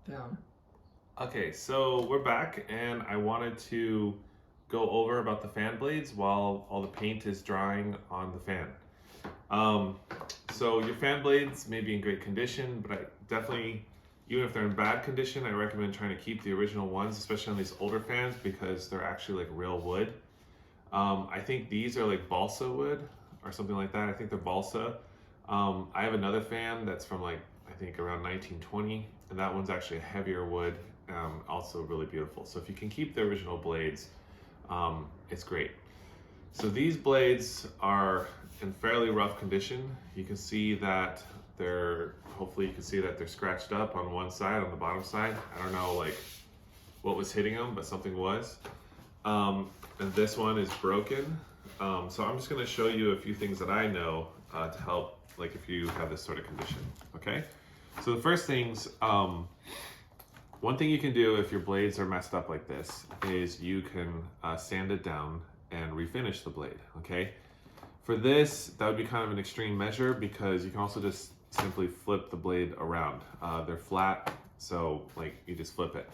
down. Okay, so we're back and I wanted to go over about the fan blades while all the paint is drying on the fan. So your fan blades may be in great condition, but I definitely, even if they're in bad condition, I recommend trying to keep the original ones, especially on these older fans, because they're actually like real wood. I think these are like balsa wood or something like that. I think they're balsa. I have another fan that's from like, I think around 1920, and that one's actually a heavier wood, also really beautiful. So if you can keep the original blades, it's great. So these blades are in fairly rough condition. You can see that hopefully you can see that they're scratched up on one side, on the bottom side. I don't know like what was hitting them, but something was. And this one is broken. So I'm just gonna show you a few things that I know to help, like if you have this sort of condition, okay? So the first things, one thing you can do if your blades are messed up like this is you can sand it down and refinish the blade, okay? For this, that would be kind of an extreme measure because you can also just simply flip the blade around. They're flat, so like you just flip it.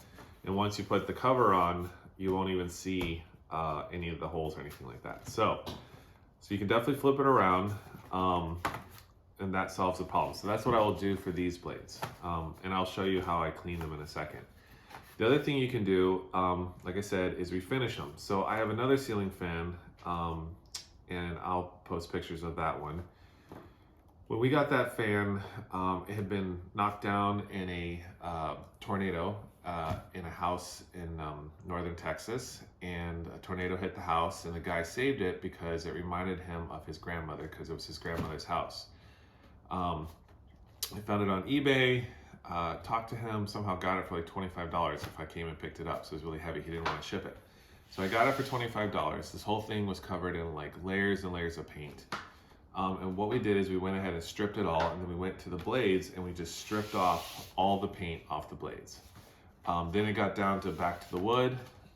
And once you put the cover on, you won't even see any of the holes or anything like that. So you can definitely flip it around and that solves the problem. So that's what I will do for these blades. And I'll show you how I clean them in a second. The other thing you can do, like I said, is refinish them. So I have another ceiling fan and I'll post pictures of that one. When we got that fan, it had been knocked down in a tornado in a house in northern Texas, and a tornado hit the house, and the guy saved it because it reminded him of his grandmother, because it was his grandmother's house. I found it on eBay, talked to him, somehow got it for like $25 if I came and picked it up, so it was really heavy, he didn't want to ship it. So I got it for $25. This whole thing was covered in like layers and layers of paint. And what we did is we went ahead and stripped it all, and then we went to the blades and we just stripped off all the paint off the blades. Then it got down to back to the wood,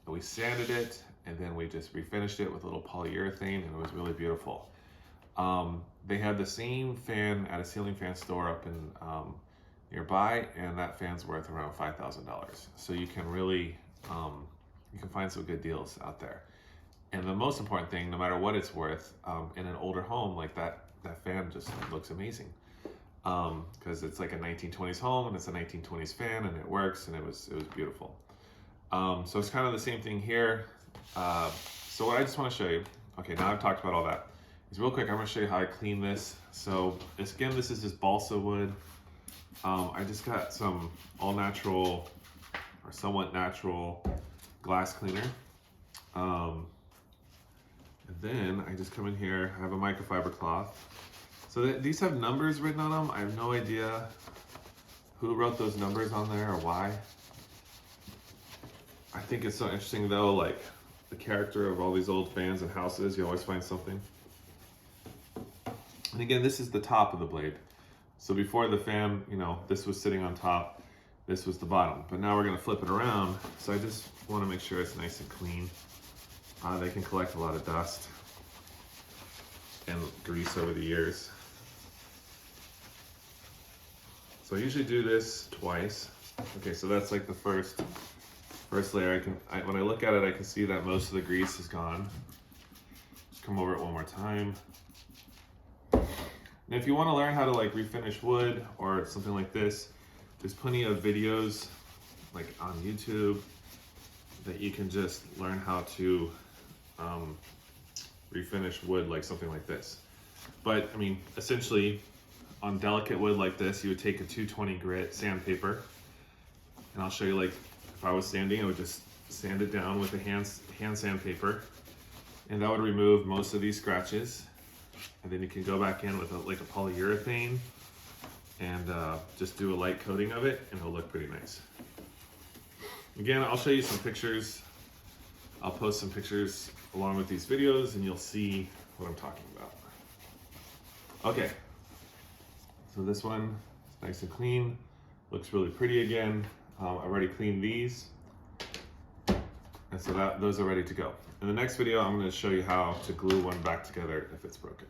and we sanded it, and then we just refinished it with a little polyurethane, and it was really beautiful. They had the same fan at a ceiling fan store up in nearby, and that fan's worth around $5,000. So you can really, you can find some good deals out there. And the most important thing, no matter what it's worth, in an older home like that fan just looks amazing. Because it's like a 1920s home and it's a 1920s fan and it works, and it was beautiful. So it's kind of the same thing here. So what I just want to show you, okay, now I've talked about all that, is real quick I'm going to show you how I clean this. So again, this is just balsa wood. I just got some all natural or somewhat natural glass cleaner. And then I just come in here, I have a microfiber cloth. So these have numbers written on them. I have no idea who wrote those numbers on there or why. I think it's so interesting though, like the character of all these old fans and houses, you always find something. And again, this is the top of the blade. So before the fan, you know, this was sitting on top, this was the bottom. But now we're gonna flip it around. So I just wanna make sure it's nice and clean. They can collect a lot of dust and grease over the years. So I usually do this twice. Okay, so that's like the first layer. When I look at it, I can see that most of the grease is gone. Just come over it one more time. And if you want to learn how to like refinish wood or something like this, there's plenty of videos like on YouTube that you can just learn how to refinish wood like something like this. But I mean, essentially on delicate wood like this, you would take a 220 grit sandpaper, and I'll show you, like if I was sanding, I would just sand it down with a hand sandpaper, and that would remove most of these scratches. And then you can go back in with like a polyurethane and just do a light coating of it, and it'll look pretty nice. Again, I'll show you some pictures. I'll post some pictures along with these videos, and you'll see what I'm talking about. Okay, so this one is nice and clean, looks really pretty again. I've already cleaned these, and so those are ready to go. In the next video, I'm going to show you how to glue one back together if it's broken.